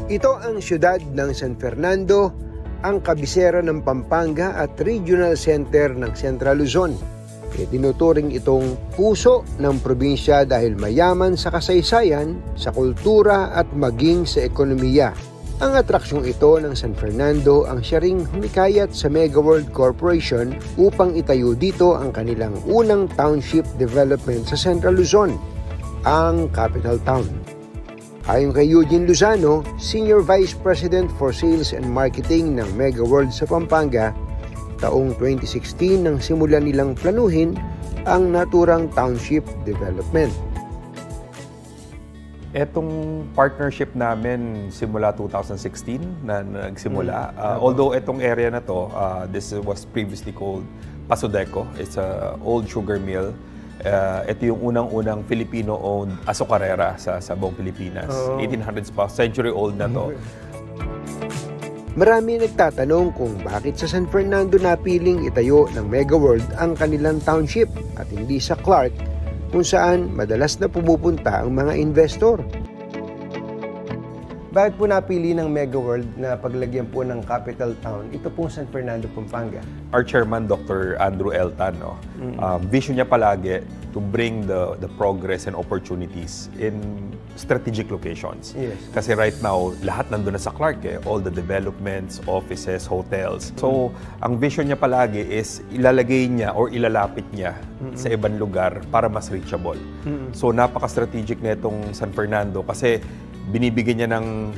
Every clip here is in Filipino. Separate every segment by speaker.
Speaker 1: Ito ang siyudad ng San Fernando, ang kabisera ng Pampanga at regional center ng Central Luzon. Tinuturing itong puso ng probinsya dahil mayaman sa kasaysayan, sa kultura at maging sa ekonomiya. Ang atraksyong ito ng San Fernando ang siya ring humikayat sa Mega World Corporation upang itayo dito ang kanilang unang township development sa Central Luzon, ang Capital Town. Ayon kay Eugene Luzano, Senior Vice President for Sales and Marketing ng Mega World sa Pampanga, taong 2016 nang simulan nilang planuhin ang naturang township development.
Speaker 2: Etong partnership namin simula 2016 na nagsimula. Although etong area na to, this was previously called Pasodeco. It's an old sugar mill. Ito yung unang-unang Filipino-owned azucarera sa buong Pilipinas. 1800s pa, century-old na to.
Speaker 1: Marami nagtatanong kung bakit sa San Fernando napiling itayo ng Mega World ang kanilang township at hindi sa Clark, kung saan madalas na pumupunta ang mga investor. Bakit po napili ng Mega World na paglagyan po ng capital town ito pong San Fernando, Pampanga?
Speaker 2: Our chairman, Dr. Andrew Eltan, vision niya palagi to bring the progress and opportunities in strategic locations.
Speaker 1: Yes.
Speaker 2: Kasi right now, lahat nandun na sa Clark, all the developments, offices, hotels. So, ang vision niya palagi is ilalagay niya or ilalapit niya sa ibang lugar para mas reachable. So, napaka-strategic na itong San Fernando kasi binibigyan niya ng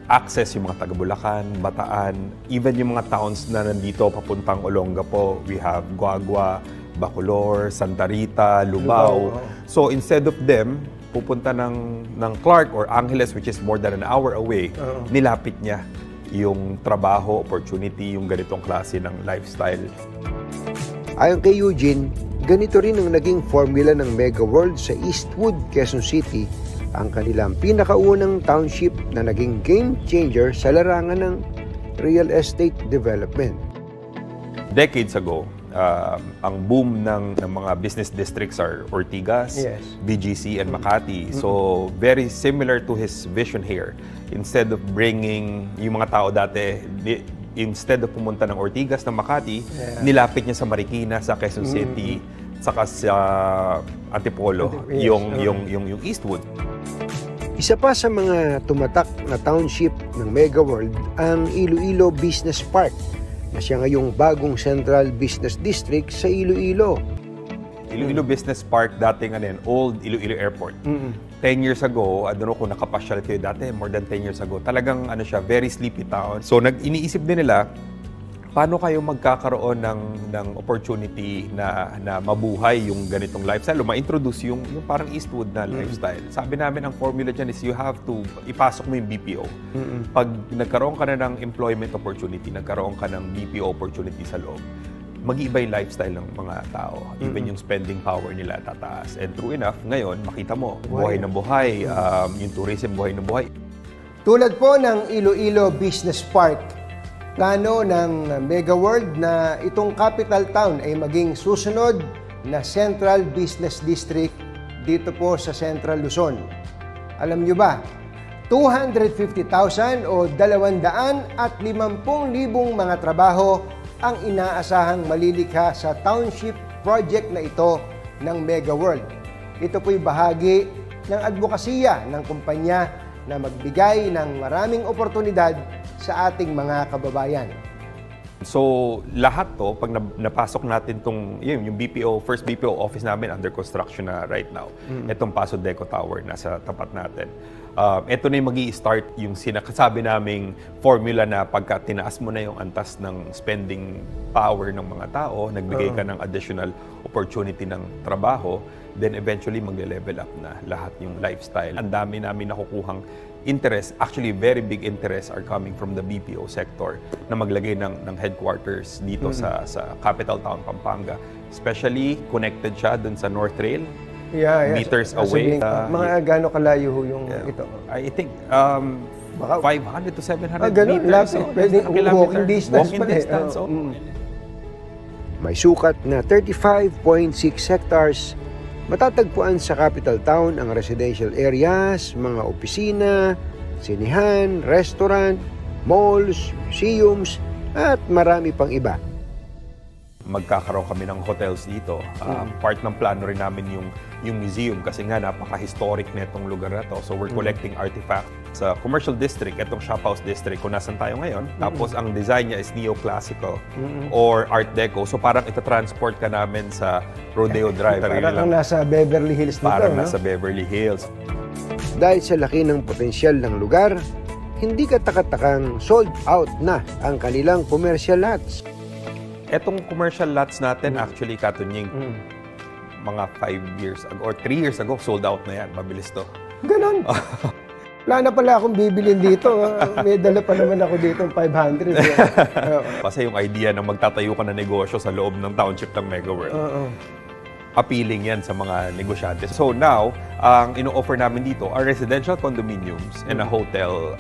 Speaker 2: access yung mga taga-Bulacan, Bataan, even yung mga towns na nandito papuntang Olongapo. We have Guagua, Bacolor, Santa Rita, Lubao. So instead of them pupunta ng Clark or Angeles, which is more than an hour away, nilapit niya yung trabaho, opportunity, yung ganitong klase ng lifestyle.
Speaker 1: Ayon kay Eugene, ganito rin ang naging formula ng Mega World sa Eastwood, Quezon City, ang kanilang pinakaunang township na naging game changer sa larangan ng real estate development.
Speaker 2: Decades ago, ang boom ng mga business districts are Ortigas, BGC, and Makati. So, very similar to his vision here. Instead of bringing yung mga tao dati, instead of pumunta ng Ortigas, ng Makati, nilapit niya sa Marikina, sa Quezon City, saka sa Antipolo, yung Eastwood.
Speaker 1: Isa pa sa mga tumatak na township ng Mega World ang Iloilo Business Park na siya ngayong bagong Central Business District sa Iloilo.
Speaker 2: Iloilo Business Park, dating old Iloilo Airport. 10 years ago, I don't know kung nakapasyal kayo dati, more than 10 years ago, talagang very sleepy town. So iniisip din nila, paano kayo magkakaroon ng opportunity na mabuhay yung ganitong lifestyle o ma-introduce yung parang Eastwood na lifestyle. Sabi namin, ang formula dyan is you have to ipasok mo yung BPO. Pag nagkaroon ka na ng employment opportunity, nagkaroon ka ng BPO opportunity sa loob, mag-iiba yung lifestyle ng mga tao. Even yung spending power nila tataas. And true enough, ngayon, makita mo, buhay na buhay, yung tourism, buhay na buhay.
Speaker 1: Tulad po ng Iloilo Business Park, plano ng Mega World na itong capital town ay maging susunod na Central Business District dito po sa Central Luzon. Alam nyo ba, 250,000 o 250,000 mga trabaho ang inaasahang malilikha sa township project na ito ng Mega World. Ito po'y bahagi ng advokasya ng kumpanya na magbigay ng maraming oportunidad sa ating mga kababayan.
Speaker 2: So, lahat to, pag napasok natin yung BPO, first BPO office namin under construction na right now. Itong Pasodeco Tower, nasa tapat natin. Ito na yung mag-i-start yung sinakasabi naming formula na pagka tinaas mo na yung antas ng spending power ng mga tao, nagbigay ka ng additional opportunity ng trabaho, then eventually magle-level up na lahat yung lifestyle. Ang dami namin nakukuhang interest, actually very big interest are coming from the BPO sector na maglagay ng headquarters dito sa Capital Town, Pampanga. Especially connected siya dun sa North Rail, meters away.
Speaker 1: Mga gaano kalayo yung ito?
Speaker 2: I think 500 to 700 meters.
Speaker 1: Walking distance. May sukat na 35.6 hectares. Matatagpuan sa Capital Town ang residential areas, mga opisina, sinihan, restaurant, malls, museums, at marami pang iba.
Speaker 2: Magkakaroon kami ng hotels dito. Part ng plano rin namin yung museum kasi nga napaka-historic na itong lugar na to. So we're collecting artifacts sa commercial district, itong Shop House District kung nasan tayo ngayon. Tapos ang design niya is neoclassical or art deco. So parang ita-transport ka namin sa Rodeo Drive.
Speaker 3: Parang nasa Beverly Hills dito.
Speaker 2: Parang nasa Beverly Hills.
Speaker 1: Dahil sa laki ng potensyal ng lugar, hindi katakatакang sold out na ang kanilang commercial lots.
Speaker 2: Etong commercial lots natin, actually, Katunying, mga 5 years ago or 3 years ago, sold out na yan. Mabilis to.
Speaker 3: Ganon. Wala na pala akong bibilin dito. May dala pa naman ako dito ng 500.
Speaker 2: Kasi yung idea na magtatayo ka na negosyo sa loob ng township ng Mega World, appealing yan sa mga negosyante. So now, ang ino-offer namin dito are residential condominiums and a hotel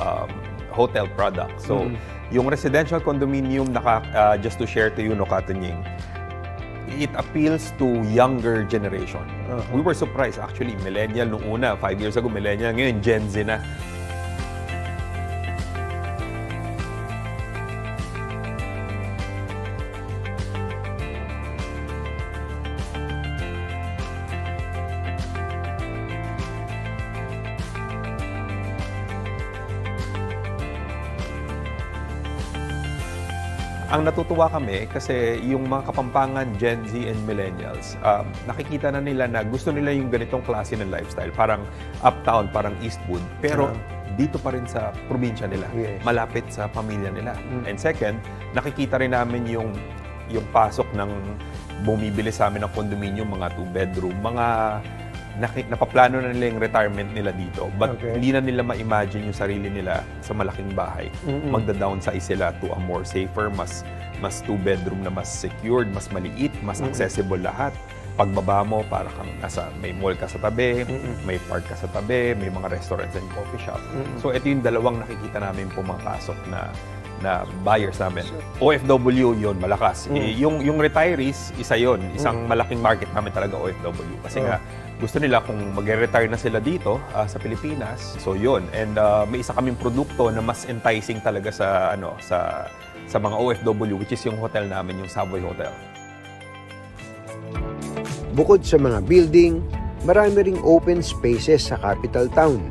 Speaker 2: product. So, yung residential condominium, just to share to you, Katunying, it appeals to younger generation. We were surprised, actually, millennial nung una, 5 years ago, millennial, ngayon Gen Z na. Ang natutuwa kami kasi yung mga Kapampangan, Gen Z and Millennials, nakikita na nila na gusto nila yung ganitong klase ng lifestyle. Parang uptown, parang Eastwood. Pero dito pa rin sa probinsya nila, malapit sa pamilya nila. And second, nakikita rin namin yung pasok ng bumibili sa amin ng condominium, mga 2-bedroom, mga napaplano na nila yung retirement nila dito. But hindi na nila ma-imagine yung sarili nila sa malaking bahay. Magda-downsize sila to a more safer, mas 2-bedroom na mas secured, mas maliit, mas accessible lahat. Pagbaba mo, para kang may mall ka sa tabi, may park ka sa tabi, may mga restaurants and coffee shop. So ito yung dalawang nakikita namin pumapasok na buyers namin. OFW yun, malakas. Yung retirees, isa yun. Isang malaking market namin talaga OFW. Kasi nga, gusto nila kung mag-retire na sila dito sa Pilipinas. So yun. And may isa kaming produkto na mas enticing talaga sa mga OFW, which is yung hotel namin, yung Savoy Hotel.
Speaker 1: Bukod sa mga building, marami ring open spaces sa capital town.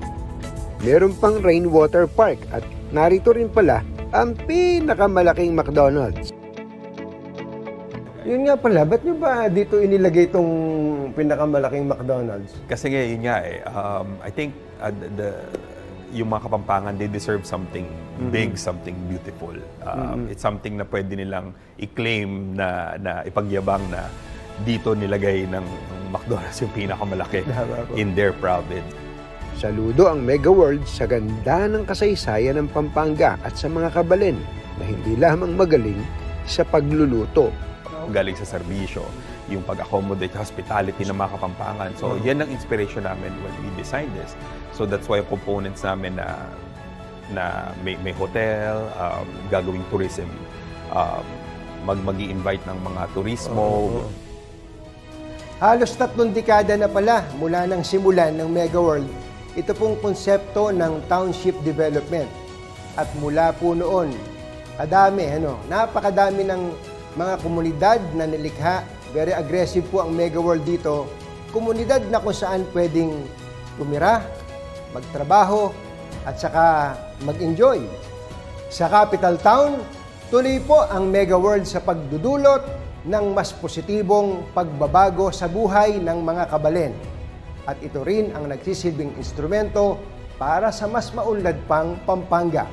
Speaker 1: Meron pang rainwater park at narito rin pala ang pinakamalaking McDonald's.
Speaker 3: Yun nga pala, ba't nyo ba dito inilagay itong pinakamalaking McDonald's?
Speaker 2: Kasi nga, yun nga I think yung mga Kapampangan, they deserve something big, something beautiful. It's something na pwede nilang i-claim na ipagyabang na dito nilagay ng McDonald's yung pinakamalaki in their province.
Speaker 1: Saludo ang Mega World sa ganda ng kasaysayan ng Pampanga at sa mga kabalin na hindi lamang magaling sa pagluluto.
Speaker 2: Galing sa serbisyo, yung pag-accommodate, hospitality ng mga Kapampangan. So, yan ang inspiration namin when we designed this. So, that's why yung components namin na may hotel, gagawing tourism, mag-i-invite ng mga turismo.
Speaker 3: Halos 3 dekada na pala mula nang simulan ng Mega World, ito pong konsepto ng township development. At mula po noon, napakadami ng mga komunidad na nilikha. Very aggressive po ang Mega World dito. Komunidad na kung saan pwedeng tumira, magtrabaho, at saka mag-enjoy. Sa capital town, tuloy po ang Mega World sa pagdudulot ng mas positibong pagbabago sa buhay ng mga kabalin. At ito rin ang nagsisilbing instrumento para sa mas maunlad pang Pampanga.